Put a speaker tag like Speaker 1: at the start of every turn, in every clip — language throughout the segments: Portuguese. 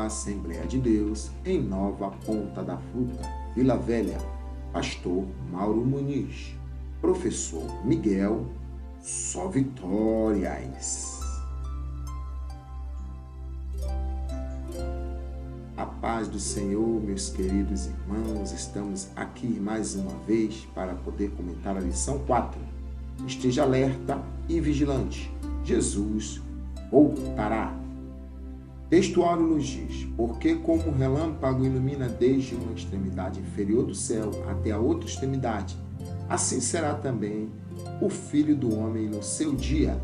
Speaker 1: da Assembleia de Deus em Nova Ponta da Fruta, Vila Velha, pastor Mauro Muniz, professor Miguel, só vitórias. A paz do Senhor, meus queridos irmãos, estamos aqui mais uma vez para poder comentar a lição 4. Esteja alerta e vigilante, Jesus voltará. Textuário nos diz: porque como o relâmpago ilumina desde uma extremidade inferior do céu até a outra extremidade, assim será também o Filho do Homem no seu dia.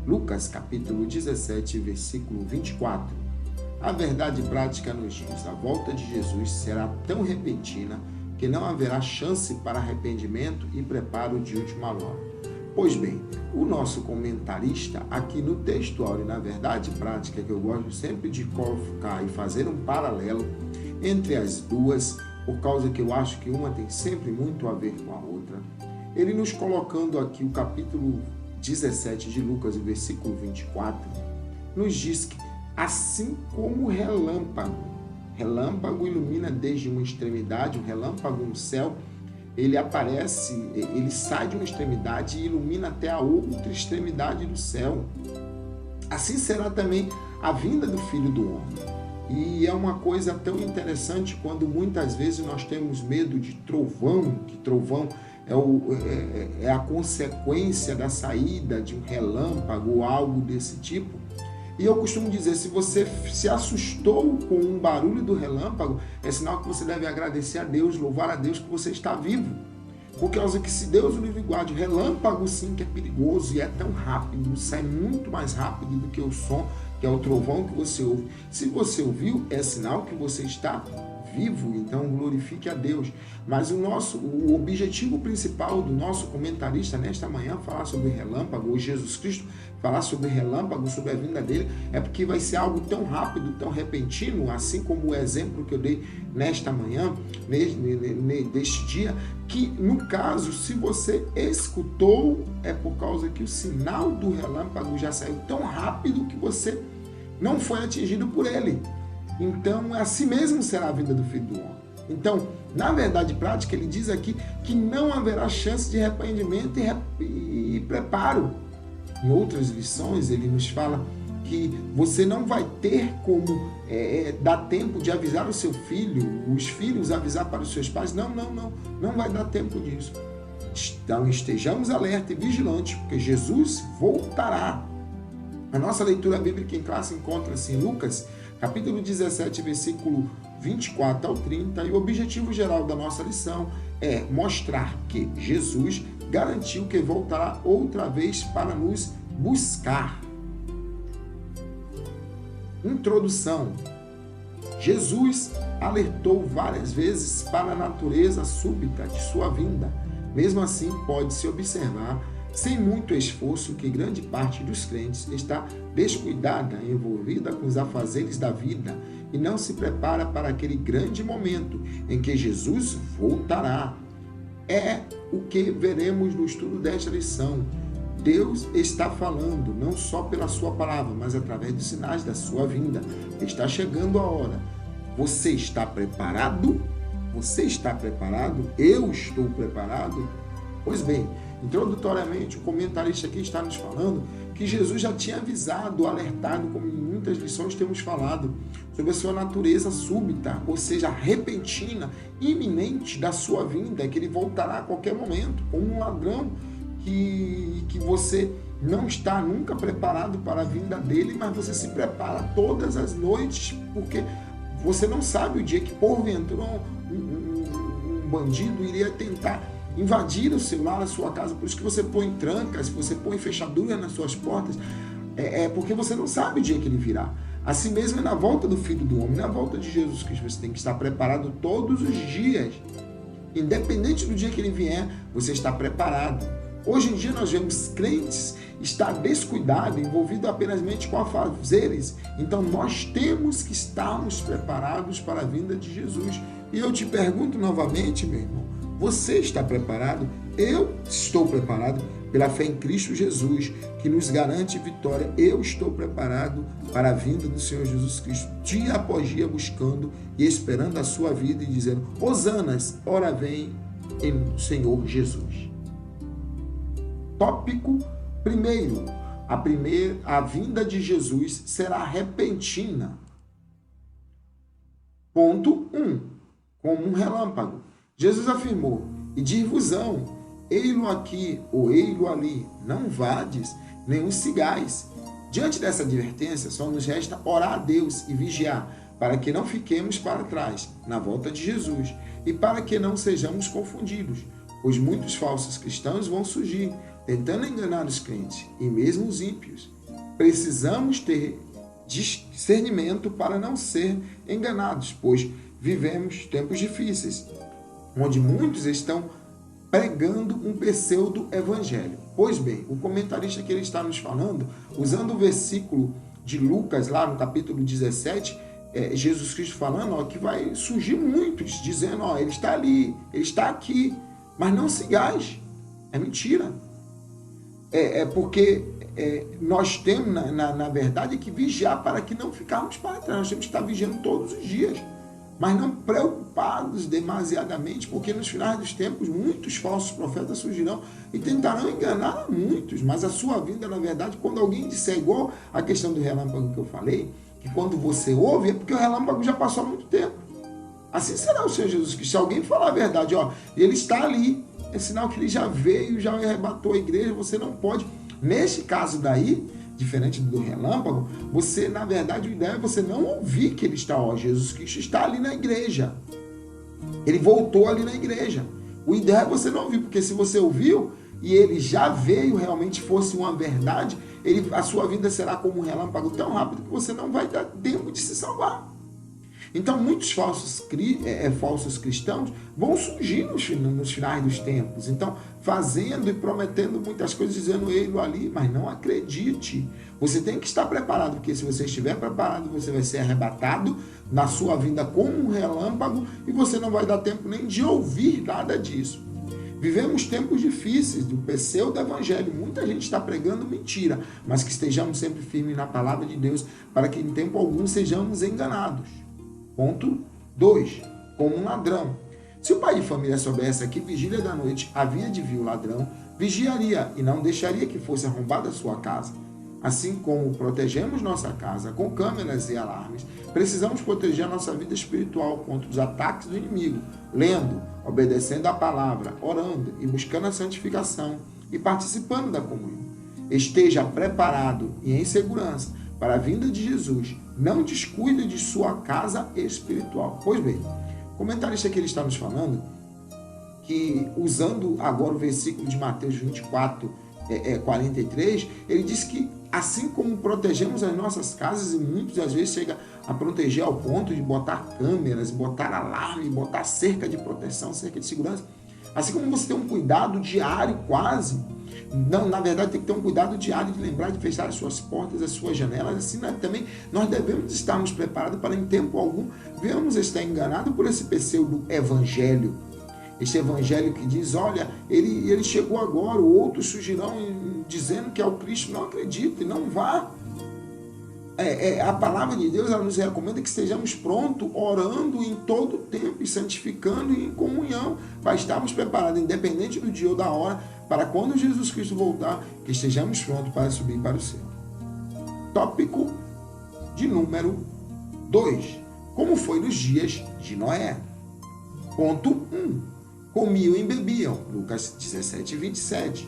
Speaker 1: Lucas capítulo 17, versículo 24. A verdade prática nos diz: a volta de Jesus será tão repentina que não haverá chance para arrependimento e preparo de última hora. Pois bem, o nosso comentarista aqui no textuário, na verdade prática, que eu gosto sempre de colocar e fazer um paralelo entre as duas, por causa que eu acho que uma tem sempre muito a ver com a outra, ele nos colocando aqui o capítulo 17 de Lucas, o versículo 24, nos diz que assim como o relâmpago ilumina desde uma extremidade, o relâmpago no céu, ele aparece, ele sai de uma extremidade e ilumina até a outra extremidade do céu. Assim será também a vinda do Filho do Homem. E é uma coisa tão interessante quando muitas vezes nós temos medo de trovão, que trovão é a consequência da saída de um relâmpago ou algo desse tipo. E eu costumo dizer, se você se assustou com um barulho do relâmpago, é sinal que você deve agradecer a Deus, louvar a Deus que você está vivo. Por causa que se Deus o livre guarde, o relâmpago sim que é perigoso e é tão rápido, sai muito mais rápido do que o som, que é o trovão que você ouve. Se você ouviu, é sinal que você está vivo, então glorifique a Deus. Mas o objetivo principal do nosso comentarista nesta manhã, falar sobre relâmpago, ou Jesus Cristo, falar sobre relâmpago, sobre a vinda dele, é porque vai ser algo tão rápido, tão repentino, assim como o exemplo que eu dei nesta manhã, deste dia, que no caso, se você escutou, é por causa que o sinal do relâmpago já saiu tão rápido que você não foi atingido por ele. Então, assim mesmo será a vinda do Filho do Homem. Então, na verdade prática, ele diz aqui que não haverá chance de arrependimento e preparo. Em outras lições, ele nos fala que você não vai ter como dar tempo de avisar o seu filho, os filhos avisar para os seus pais. Não vai dar tempo disso. Então, estejamos alerta e vigilantes, porque Jesus voltará. A nossa leitura bíblica em classe encontra-se em Lucas, capítulo 17, versículo 24 ao 30, e o objetivo geral da nossa lição é mostrar que Jesus garantiu que voltará outra vez para nos buscar. Introdução. Jesus alertou várias vezes para a natureza súbita de sua vinda. Mesmo assim, pode-se observar, sem muito esforço, que grande parte dos crentes está descuidada, envolvida com os afazeres da vida e não se prepara para aquele grande momento em que Jesus voltará. É o que veremos no estudo desta lição. Deus está falando, não só pela sua palavra, mas através dos sinais da sua vinda. Está chegando a hora. Você está preparado? Você está preparado? Eu estou preparado? Pois bem, introdutoriamente, o comentarista aqui está nos falando que Jesus já tinha avisado, alertado, como em muitas lições temos falado, sobre a sua natureza súbita, ou seja, repentina, iminente da sua vinda, que ele voltará a qualquer momento, como um ladrão que você não está nunca preparado para a vinda dele, mas você se prepara todas as noites, porque você não sabe o dia que, porventura, um bandido iria tentar invadir o seu lar, a sua casa. Por isso que você põe trancas, você põe fechadura nas suas portas, porque você não sabe o dia que ele virá. Assim mesmo é na volta do Filho do Homem, na volta de Jesus Cristo, você tem que estar preparado todos os dias. Independente do dia que ele vier, você está preparado. Hoje em dia nós vemos crentes estar descuidado, envolvido apenas com afazeres. Então nós temos que estarmos preparados para a vinda de Jesus. E eu te pergunto novamente, meu irmão, você está preparado? Eu estou preparado. pela fé em Cristo Jesus, que nos garante vitória. Eu estou preparado para a vinda do Senhor Jesus Cristo, dia após dia, buscando e esperando a sua vida e dizendo: Hosanas, ora vem em Senhor Jesus. Tópico primeiro. A vinda de Jesus será repentina. Ponto 1. Como um relâmpago. Jesus afirmou: e dir-vos-ão, ei-lo aqui ou ei-lo ali, não vades, nem os sigais. Diante dessa advertência, só nos resta orar a Deus e vigiar, para que não fiquemos para trás na volta de Jesus e para que não sejamos confundidos, pois muitos falsos cristãos vão surgir, tentando enganar os crentes e mesmo os ímpios. Precisamos ter discernimento para não ser enganados, pois vivemos tempos difíceis, onde muitos estão pregando um pseudo-evangelho. Pois bem, o comentarista que ele está nos falando, usando o versículo de Lucas, lá no capítulo 17, Jesus Cristo falando que vai surgir muitos, dizendo, ele está ali, ele está aqui, mas não sigais. É mentira. Porque nós temos, na verdade, que vigiar para que não ficarmos para trás. Nós temos que estar vigiando todos os dias, mas não preocupados demasiadamente, porque nos finais dos tempos muitos falsos profetas surgirão e tentarão enganar a muitos. Mas a sua vinda, na verdade, quando alguém disser, igual a questão do relâmpago que eu falei, que quando você ouve, é porque o relâmpago já passou há muito tempo. Assim será o Senhor Jesus Cristo. Se alguém falar a verdade, ele está ali, é sinal que ele já veio, já arrebatou a igreja. Você não pode, neste caso daí, diferente do relâmpago, você, na verdade, o ideal é você não ouvir que ele está, Jesus Cristo está ali na igreja. Ele voltou ali na igreja. O ideal é você não ouvir, porque se você ouviu e ele já veio, realmente fosse uma verdade, a sua vida será como um relâmpago tão rápido que você não vai dar tempo de se salvar. Então, muitos falsos cristãos vão surgir nos finais dos tempos. Então, fazendo e prometendo muitas coisas, dizendo ele ali, mas não acredite. Você tem que estar preparado, porque se você estiver preparado, você vai ser arrebatado na sua vinda como um relâmpago e você não vai dar tempo nem de ouvir nada disso. Vivemos tempos difíceis do pseudo-evangelho. Muita gente está pregando mentira, mas que estejamos sempre firmes na palavra de Deus, para que em tempo algum sejamos enganados. Ponto 2. Como um ladrão. Se o pai de família soubesse que vigília da noite havia de vir o ladrão, vigiaria e não deixaria que fosse arrombada a sua casa. Assim como protegemos nossa casa com câmeras e alarmes, precisamos proteger a nossa vida espiritual contra os ataques do inimigo, lendo, obedecendo a palavra, orando e buscando a santificação e participando da comunhão. Esteja preparado e em segurança para a vinda de Jesus. Não descuide de sua casa espiritual. Pois bem, o comentarista que ele está nos falando, que usando agora o versículo de Mateus 24, 43, ele diz que assim como protegemos as nossas casas, e muitos às vezes chega a proteger ao ponto de botar câmeras, botar alarme, botar cerca de proteção, cerca de segurança, assim como você tem um cuidado diário quase, não, na verdade tem que ter um cuidado diário de lembrar de fechar as suas portas, as suas janelas, assim também nós devemos estarmos preparados para em tempo algum vermos estar enganado por esse pseudo-evangelho. Este evangelho que diz, olha, ele chegou agora, outros surgirão dizendo que é o Cristo. Não acredite, não vá. A palavra de Deus, ela nos recomenda que estejamos prontos, orando em todo o tempo e santificando e em comunhão, para estarmos preparados, independente do dia ou da hora, para quando Jesus Cristo voltar, que estejamos prontos para subir para o céu. Tópico de número 2. Como foi nos dias de Noé? Ponto 1. Comiam e bebiam. Lucas 17, 27.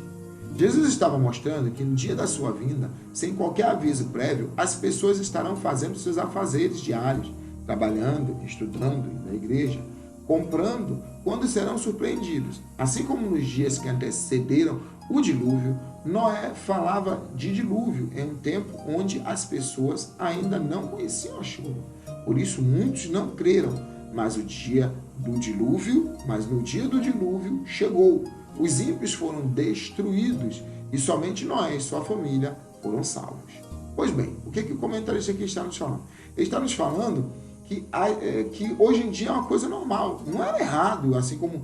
Speaker 1: Jesus estava mostrando que no dia da sua vinda, sem qualquer aviso prévio, as pessoas estarão fazendo seus afazeres diários, trabalhando, estudando, indo à igreja, comprando, quando serão surpreendidos. Assim como nos dias que antecederam o dilúvio, Noé falava de dilúvio em um tempo onde as pessoas ainda não conheciam a chuva. Por isso muitos não creram, mas no dia do dilúvio chegou. Os ímpios foram destruídos e somente Noé e sua família foram salvos. Pois bem, o que o comentarista aqui está nos falando? Ele está nos falando que hoje em dia é uma coisa normal. Não era errado, assim como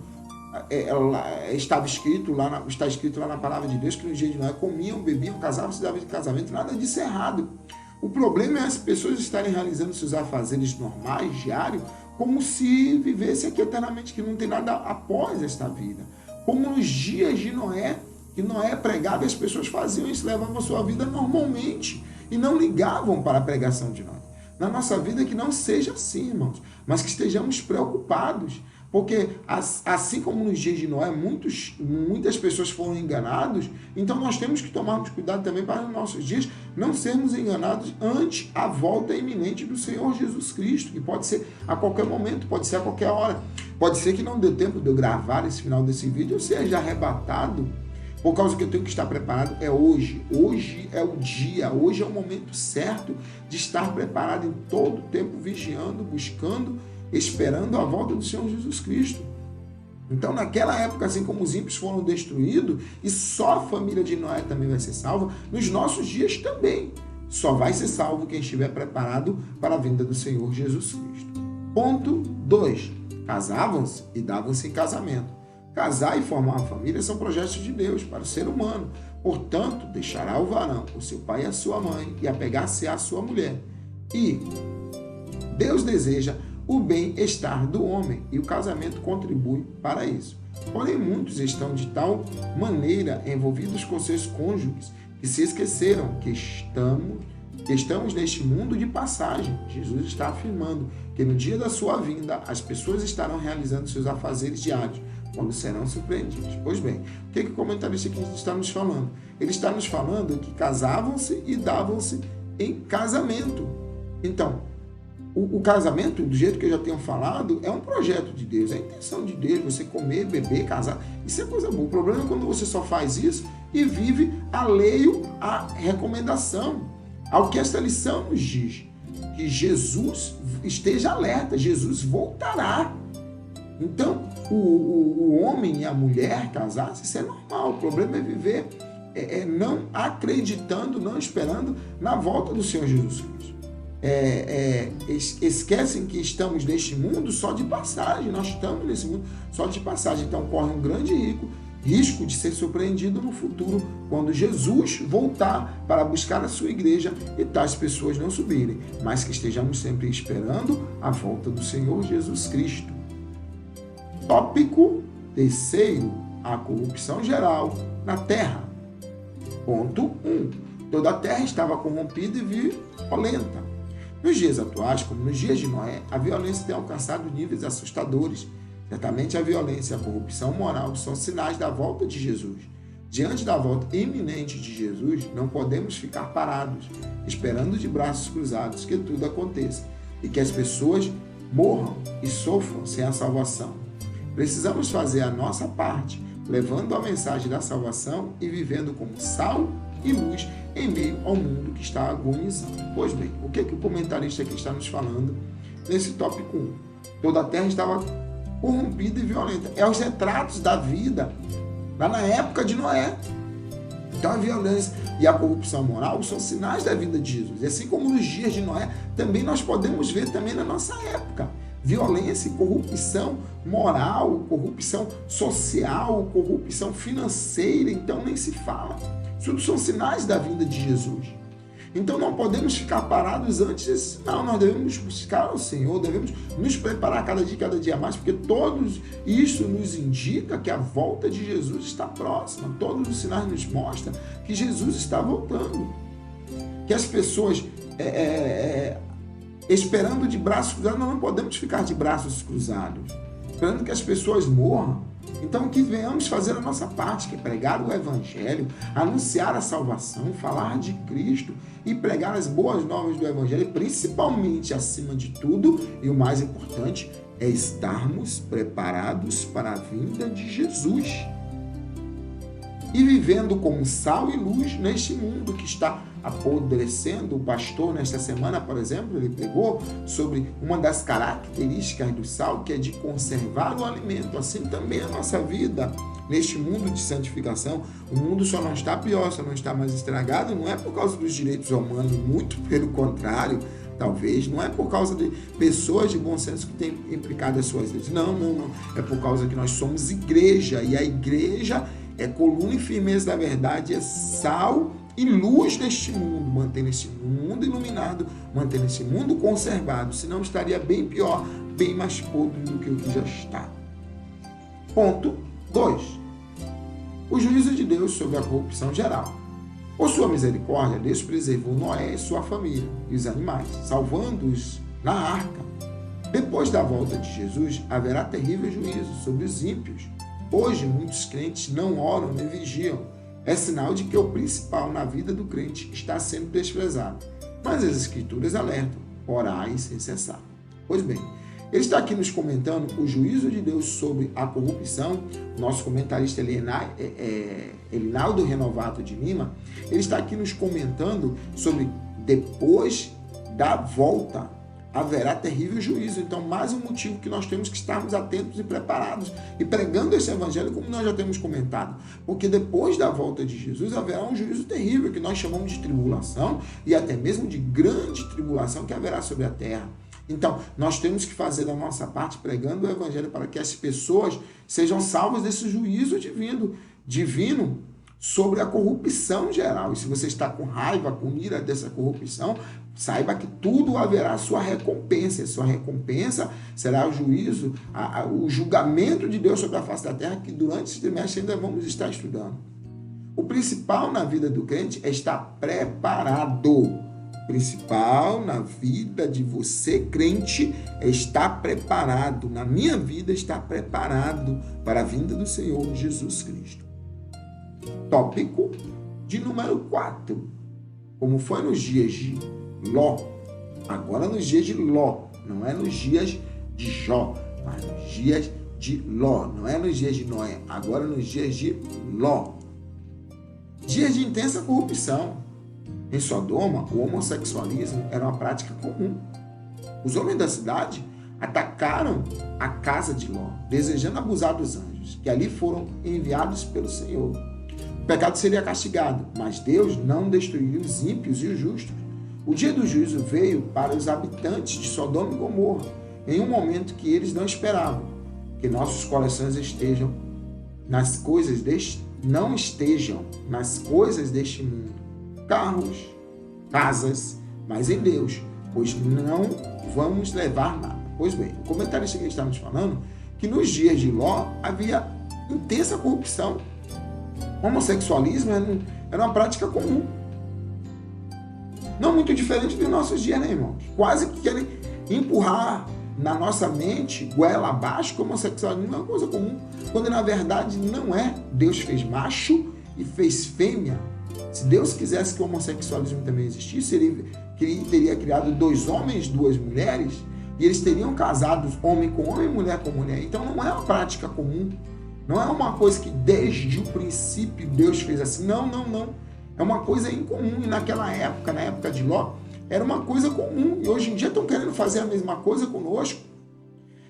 Speaker 1: está escrito lá na palavra de Deus que no dia de Noé comiam, bebiam, casavam, se davam de casamento, nada disso é errado. O problema é as pessoas estarem realizando seus afazeres normais, diários, como se vivesse aqui eternamente, que não tem nada após esta vida. Como nos dias de Noé, que Noé pregava e as pessoas faziam isso, levavam a sua vida normalmente e não ligavam para a pregação de Noé. Na nossa vida que não seja assim, irmãos, mas que estejamos preocupados, porque assim como nos dias de Noé muitas pessoas foram enganadas, então nós temos que tomarmos cuidado também para nos nossos dias não sermos enganados ante a volta iminente do Senhor Jesus Cristo, que pode ser a qualquer momento, pode ser a qualquer hora. Pode ser que não dê tempo de eu gravar esse final desse vídeo, eu seja arrebatado, por causa que eu tenho que estar preparado é hoje. Hoje é o dia, hoje é o momento certo de estar preparado em todo o tempo, vigiando, buscando, esperando a volta do Senhor Jesus Cristo. Então, naquela época, assim como os ímpios foram destruídos, e só a família de Noé também vai ser salva, nos nossos dias também. Só vai ser salvo quem estiver preparado para a vinda do Senhor Jesus Cristo. Ponto 2. Casavam-se e davam-se em casamento. Casar e formar uma família são projetos de Deus para o ser humano. Portanto, deixará o varão, o seu pai e a sua mãe, e apegar-se à sua mulher. E Deus deseja o bem-estar do homem, e o casamento contribui para isso. Porém, muitos estão de tal maneira envolvidos com seus cônjuges que se esqueceram que estamos neste mundo de passagem. Jesus está afirmando que no dia da sua vinda, as pessoas estarão realizando seus afazeres diários, quando serão surpreendidos. Pois bem, o que o comentarista aqui está nos falando? Ele está nos falando que casavam-se e davam-se em casamento. Então, o casamento, do jeito que eu já tenho falado, é um projeto de Deus, é a intenção de Deus, você comer, beber, casar, isso é coisa boa. O problema é quando você só faz isso e vive alheio à recomendação, ao que esta lição nos diz, que Jesus esteja alerta, Jesus voltará. Então, o homem e a mulher casar-se, isso é normal. O problema é viver não acreditando, não esperando na volta do Senhor Jesus Cristo. Esquecem que estamos neste mundo só de passagem. Nós estamos nesse mundo só de passagem. Então, corre um grande risco de ser surpreendido no futuro, quando Jesus voltar para buscar a sua igreja e tais pessoas não subirem, mas que estejamos sempre esperando a volta do Senhor Jesus Cristo. Tópico 3, a corrupção geral na terra. Ponto 1. Toda a terra estava corrompida e violenta. Nos dias atuais, como nos dias de Noé, a violência tem alcançado níveis assustadores. Certamente a violência e a corrupção moral são sinais da volta de Jesus. Diante da volta iminente de Jesus, não podemos ficar parados, esperando de braços cruzados que tudo aconteça e que as pessoas morram e sofram sem a salvação. Precisamos fazer a nossa parte, levando a mensagem da salvação e vivendo como sal e luz em meio ao mundo que está agonizando. Pois bem, o que o comentarista aqui está nos falando nesse tópico 1? Toda a terra estava corrompida e violenta. É os retratos da vida lá na época de Noé. Então a violência e a corrupção moral são sinais da vinda de Jesus. E assim como nos dias de Noé, também nós podemos ver também na nossa época. Violência e corrupção moral, corrupção social, corrupção financeira, então nem se fala. Isso são sinais da vinda de Jesus. Então não podemos ficar parados antes desse sinal, nós devemos buscar o Senhor, devemos nos preparar cada dia mais, porque todos isso nos indica que a volta de Jesus está próxima. Todos os sinais nos mostram que Jesus está voltando. Que as pessoas esperando de braços cruzados, nós não podemos ficar de braços cruzados, esperando que as pessoas morram. Então que venhamos fazer a nossa parte, que é pregar o Evangelho, anunciar a salvação, falar de Cristo e pregar as boas novas do Evangelho, principalmente, acima de tudo, e o mais importante, é estarmos preparados para a vinda de Jesus. E vivendo como sal e luz neste mundo que está apodrecendo. O pastor, nesta semana, por exemplo, ele pregou sobre uma das características do sal, que é de conservar o alimento. Assim também a nossa vida, neste mundo de santificação, o mundo só não está pior, só não está mais estragado, não é por causa dos direitos humanos, muito pelo contrário, Talvez não é por causa de pessoas de bom senso que têm implicado as suas leis. Não. É por causa que nós somos igreja, e a igreja é coluna e firmeza da verdade, é sal e luz deste mundo, mantendo esse mundo iluminado, mantendo esse mundo conservado, senão estaria bem pior, bem mais podre do que o que já está. Ponto 2. O juízo de Deus sobre a corrupção geral. Por sua misericórdia, Deus preservou Noé e sua família e os animais, salvando-os na arca. Depois da volta de Jesus, haverá terrível juízo sobre os ímpios. Hoje, muitos crentes não oram nem vigiam. É sinal de que o principal na vida do crente está sendo desprezado. Mas as Escrituras alertam: orai sem cessar. Pois bem, ele está aqui nos comentando o juízo de Deus sobre a corrupção. O nosso comentarista Elinaldo Renovato de Lima, ele está aqui nos comentando sobre depois da volta haverá terrível juízo. Então, mais um motivo que nós temos que estarmos atentos e preparados e pregando esse evangelho, como nós já temos comentado. Porque depois da volta de Jesus haverá um juízo terrível, que nós chamamos de tribulação e até mesmo de grande tribulação que haverá sobre a terra. Então, nós temos que fazer da nossa parte pregando o evangelho para que as pessoas sejam salvas desse juízo divino sobre a corrupção geral. E se você está com raiva, com ira dessa corrupção, saiba que tudo haverá sua recompensa. E sua recompensa será o juízo, o julgamento de Deus sobre a face da terra, que durante esse trimestre ainda vamos estar estudando. O principal na vida do crente é estar preparado. O principal na vida de você, crente, é estar preparado. Na minha vida, estar preparado para a vinda do Senhor Jesus Cristo. Tópico de número 4. Como foi nos dias de Ló, agora nos dias de Ló, não é nos dias de Jó, mas nos dias de Ló, não é nos dias de Noé, agora nos dias de Ló. Dias de intensa corrupção. Em Sodoma, o homossexualismo era uma prática comum. Os homens da cidade atacaram a casa de Ló, desejando abusar dos anjos, que ali foram enviados pelo Senhor. O pecado seria castigado, mas Deus não destruiria os ímpios e os justos. O dia do juízo veio para os habitantes de Sodoma e Gomorra, em um momento que eles não esperavam. Que nossos corações não estejam nas coisas deste mundo, carros, casas, mas em Deus, pois não vamos levar nada. Pois bem, o comentarista que está nos falando que nos dias de Ló havia intensa corrupção. O homossexualismo era uma prática comum. Não muito diferente dos nossos dias, né, irmãos? Quase que querem empurrar na nossa mente, goela abaixo, que o homossexualismo é uma coisa comum, quando na verdade não é. Deus fez macho e fez fêmea. Se Deus quisesse que o homossexualismo também existisse, ele teria criado 2 homens, 2 mulheres, e eles teriam casado homem com homem e mulher com mulher. Então não é uma prática comum. Não é uma coisa que desde o princípio Deus fez assim. Não. É uma coisa incomum. E naquela época, na época de Ló, era uma coisa comum. E hoje em dia estão querendo fazer a mesma coisa conosco.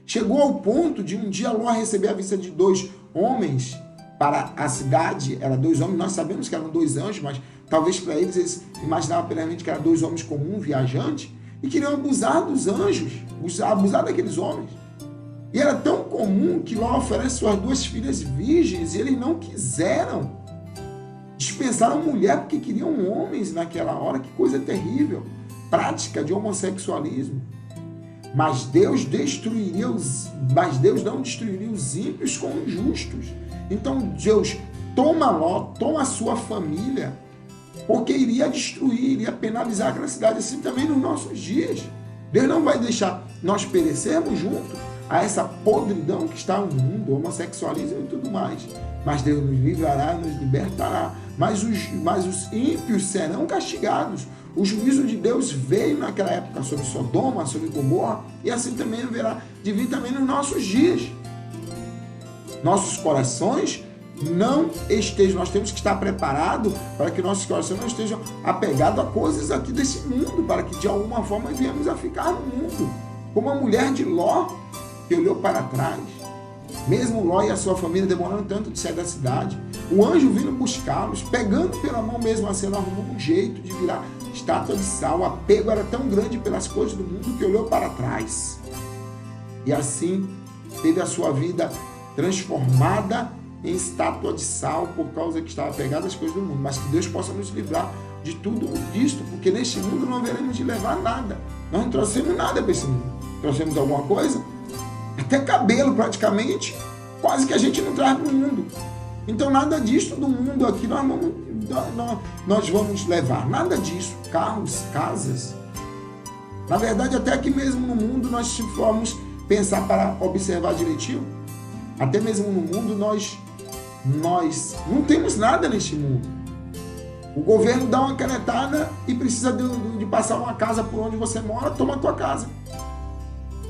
Speaker 1: Chegou ao ponto de um dia Ló receber a vista de 2 homens para a cidade. Eram 2 homens, nós sabemos que eram 2 anjos, mas talvez para eles imaginavam plenamente que eram 2 homens comuns, viajantes, e queriam abusar dos anjos, abusar daqueles homens. E era tão comum que Ló oferece suas 2 filhas virgens e eles não quiseram. Dispensaram mulher porque queriam homens naquela hora. Que coisa terrível. Prática de homossexualismo. Mas Deus não destruiria os ímpios com os justos. Então Deus toma Ló, toma a sua família, porque iria destruir, iria penalizar aquela cidade. Assim também nos nossos dias. Deus não vai deixar nós perecermos junto a essa podridão que está no mundo, homossexualismo e tudo mais. Mas Deus nos livrará, nos libertará. Mas os ímpios serão castigados. O juízo de Deus veio naquela época sobre Sodoma, sobre Gomorra, e assim também haverá de vir também nos nossos dias. Nossos corações não estejam, nós temos que estar preparados para que nossos corações não estejam apegados a coisas aqui desse mundo, para que de alguma forma venhamos a ficar no mundo. Como a mulher de Ló, que olhou para trás. Mesmo Ló e a sua família demorando tanto de sair da cidade, o anjo vindo buscá-los, pegando pela mão mesmo assim, ela arrumou um jeito de virar estátua de sal. O apego era tão grande pelas coisas do mundo que olhou para trás. E assim teve a sua vida transformada em estátua de sal por causa que estava apegada às coisas do mundo. Mas que Deus possa nos livrar de tudo isto, porque neste mundo não haveremos de levar nada. Nós não trouxemos nada para esse mundo. Trouxemos alguma coisa? Até cabelo praticamente, quase que a gente não traz para o mundo. Então nada disso do mundo aqui nós vamos levar. Nada disso. Carros, casas. Na verdade, até aqui mesmo no mundo, nós vamos pensar para observar direitinho. Até mesmo no mundo, nós não temos nada neste mundo. O governo dá uma canetada e precisa de passar uma casa por onde você mora, toma a tua casa.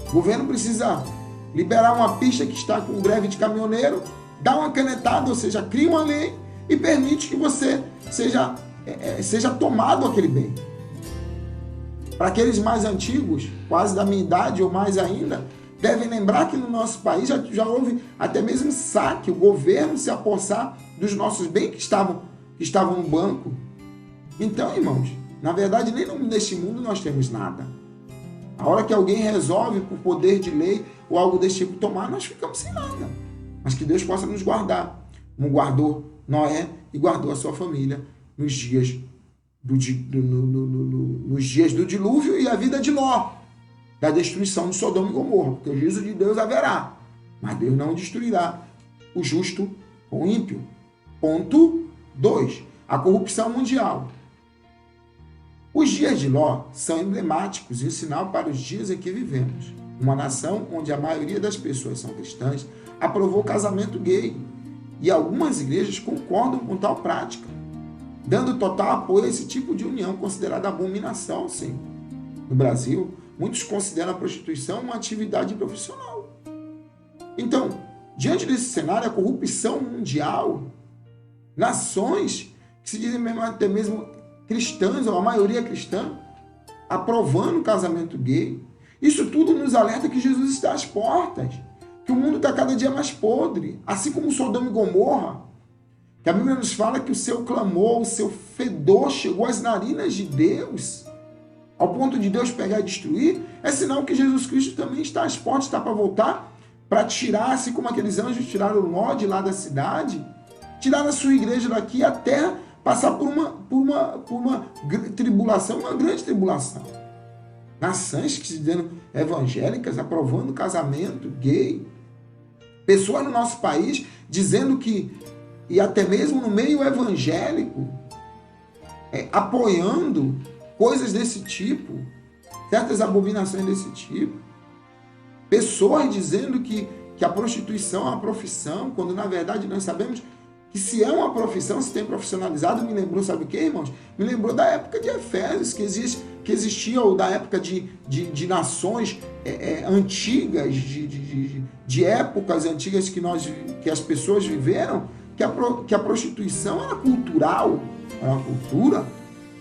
Speaker 1: O governo precisa liberar uma pista que está com greve de caminhoneiro, dá uma canetada, ou seja, cria uma lei e permite que você seja tomado aquele bem. Para aqueles mais antigos, quase da minha idade ou mais ainda, devem lembrar que no nosso país já houve até mesmo saque, o governo se apossar dos nossos bens que estavam no banco. Então, irmãos, na verdade, nem neste mundo nós temos nada. A hora que alguém resolve, por poder de lei ou algo desse tipo, tomar, nós ficamos sem nada. Mas que Deus possa nos guardar, como guardou Noé e guardou a sua família nos dias do dilúvio e a vida de Ló, da destruição de Sodoma e Gomorra, porque o juízo de Deus haverá, mas Deus não destruirá o justo com o ímpio. Ponto 2. A corrupção mundial. Os dias de Ló são emblemáticos e um sinal para os dias em que vivemos. Uma nação onde a maioria das pessoas são cristãs aprovou o casamento gay e algumas igrejas concordam com tal prática, dando total apoio a esse tipo de união considerada abominação, sim. No Brasil, muitos consideram a prostituição uma atividade profissional. Então, diante desse cenário, a corrupção mundial, nações que se dizem até mesmo cristãs, ou a maioria cristã, aprovando o casamento gay, isso tudo nos alerta que Jesus está às portas, que o mundo está cada dia mais podre, assim como Sodoma e Gomorra, que a Bíblia nos fala que o seu clamor, o seu fedor chegou às narinas de Deus, ao ponto de Deus pegar e destruir. É sinal que Jesus Cristo também está às portas, está para voltar, para tirar, assim como aqueles anjos tiraram Ló de lá da cidade, tirar a sua igreja daqui até passar por uma tribulação, uma grande tribulação. Nações que se dizendo evangélicas, aprovando o casamento gay. Pessoas no nosso país dizendo que, e até mesmo no meio evangélico, apoiando coisas desse tipo, certas abominações desse tipo. Pessoas dizendo que a prostituição é uma profissão, quando na verdade nós sabemos que se é uma profissão, se tem profissionalizado, me lembrou, sabe o que, irmãos? Me lembrou da época de Efésios, que existia, ou da época de nações antigas, de épocas antigas que as pessoas viveram, que a prostituição era cultural, era uma cultura,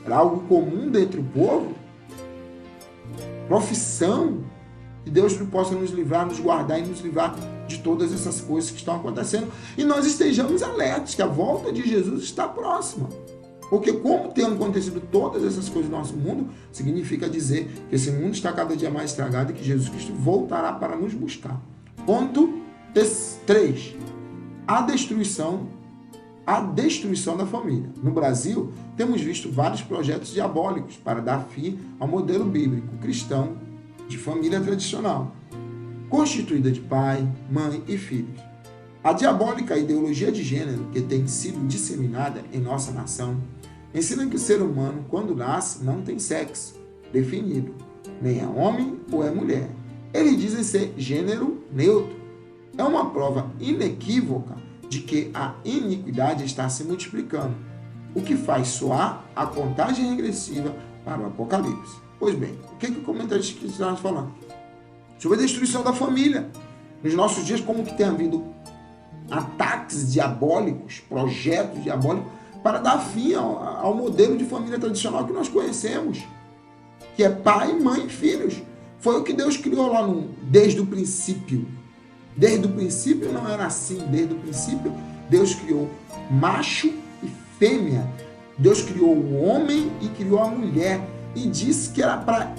Speaker 1: era algo comum dentro do povo. Profissão. Que Deus possa nos livrar, nos guardar e nos livrar de todas essas coisas que estão acontecendo. E nós estejamos alertos que a volta de Jesus está próxima. Porque como tem acontecido todas essas coisas no nosso mundo, significa dizer que esse mundo está cada dia mais estragado e que Jesus Cristo voltará para nos buscar. Ponto 3. A destruição da família. No Brasil, temos visto vários projetos diabólicos para dar fim ao modelo bíblico cristão de família tradicional, constituída de pai, mãe e filhos. A diabólica ideologia de gênero que tem sido disseminada em nossa nação ensina que o ser humano, quando nasce, não tem sexo definido, nem é homem ou é mulher. Eles dizem ser gênero neutro. É uma prova inequívoca de que a iniquidade está se multiplicando, o que faz soar a contagem regressiva para o Apocalipse. Pois bem, o que o comentarista está falando? Sobre a destruição da família. Nos nossos dias, como que tem havido ataques diabólicos, projetos diabólicos, para dar fim ao modelo de família tradicional que nós conhecemos, que é pai, mãe e filhos. Foi o que Deus criou lá desde o princípio. Desde o princípio não era assim. Desde o princípio, Deus criou macho e fêmea. Deus criou o homem e criou a mulher. E disse que era para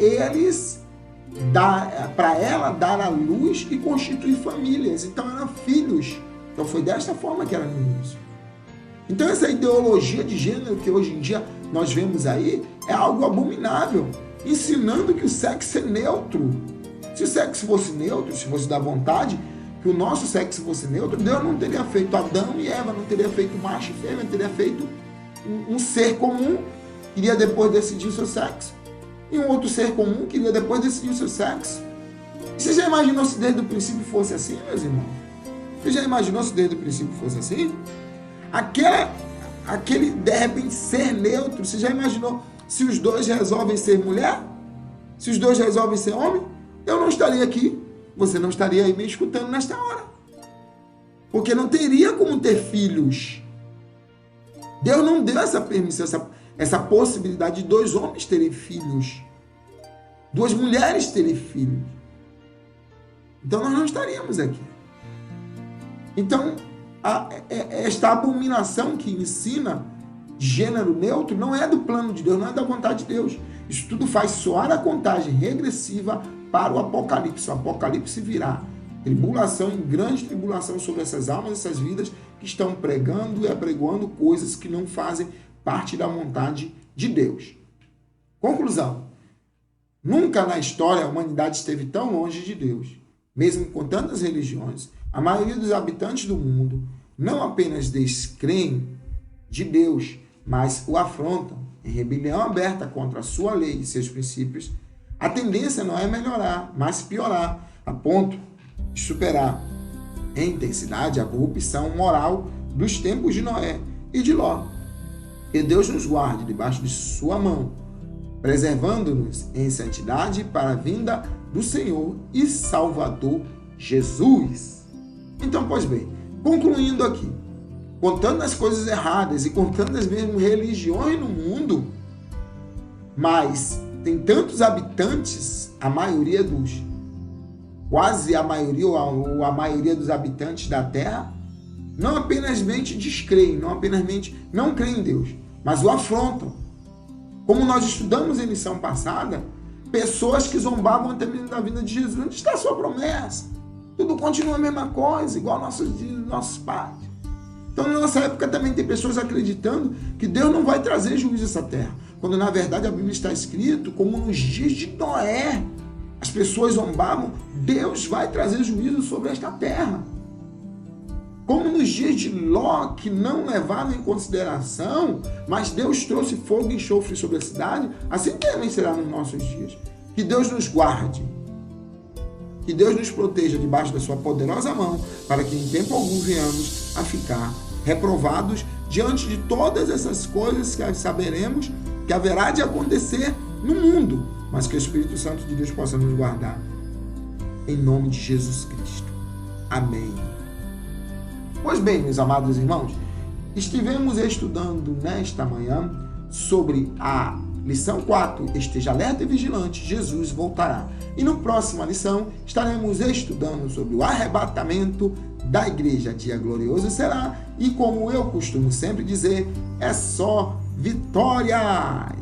Speaker 1: ela dar à luz e constituir famílias. Então eram filhos. Então foi desta forma que era no início. Então essa ideologia de gênero que hoje em dia nós vemos aí é algo abominável, ensinando que o sexo é neutro. Se o sexo fosse neutro, se fosse da vontade, que o nosso sexo fosse neutro, Deus não teria feito Adão e Eva, não teria feito macho e fêmea, teria feito um ser comum que iria depois decidir o seu sexo. E um outro ser comum que iria depois decidir o seu sexo. Você já imaginou se desde o princípio fosse assim, meus irmãos? Você já imaginou se desde o princípio fosse assim? Aquele, de repente, ser neutro, você já imaginou se os dois resolvem ser mulher? Se os dois resolvem ser homem? Eu não estaria aqui. Você não estaria aí me escutando nesta hora. Porque não teria como ter filhos. Deus não deu essa permissão, essa possibilidade de dois homens terem filhos. Duas mulheres terem filhos. Então nós não estaríamos aqui. Então, esta abominação que ensina gênero neutro não é do plano de Deus, não é da vontade de Deus. Isso tudo faz soar a contagem regressiva para o Apocalipse. O Apocalipse virá tribulação e grande tribulação sobre essas almas, essas vidas que estão pregando e apregoando coisas que não fazem parte da vontade de Deus. Conclusão. Nunca na história a humanidade esteve tão longe de Deus. Mesmo com tantas religiões, a maioria dos habitantes do mundo não apenas descreem de Deus, mas o afrontam em rebelião aberta contra a sua lei e seus princípios. A tendência não é melhorar, mas piorar, a ponto de superar em intensidade a corrupção moral dos tempos de Noé e de Ló. Que Deus nos guarde debaixo de sua mão, preservando-nos em santidade para a vinda do Senhor e Salvador Jesus. Então, pois bem, concluindo aqui, contando as coisas erradas e contando as mesmas religiões no mundo, mas tem tantos habitantes, quase a maioria ou a maioria dos habitantes da Terra, não apenas descreem, não creem em Deus, mas o afrontam. Como nós estudamos em lição passada, pessoas que zombavam até mesmo da vida de Jesus. Onde está a sua promessa? Tudo continua a mesma coisa, igual nossos pais. Então, na nossa época também tem pessoas acreditando que Deus não vai trazer juízo a essa terra. Quando, na verdade, a Bíblia está escrito como nos dias de Noé. As pessoas zombavam, Deus vai trazer juízo sobre esta terra. Como nos dias de Ló, que não levaram em consideração, mas Deus trouxe fogo e enxofre sobre a cidade, assim também será nos nossos dias. Que Deus nos guarde. Que Deus nos proteja debaixo da sua poderosa mão, para que em tempo algum venhamos a ficar reprovados diante de todas essas coisas que saberemos que haverá de acontecer no mundo, mas que o Espírito Santo de Deus possa nos guardar. Em nome de Jesus Cristo. Amém. Pois bem, meus amados irmãos, estivemos estudando nesta manhã sobre a lição 4, esteja alerta e vigilante, Jesus voltará. E na próxima lição estaremos estudando sobre o arrebatamento da igreja. Dia glorioso será, e como eu costumo sempre dizer, é só vitórias!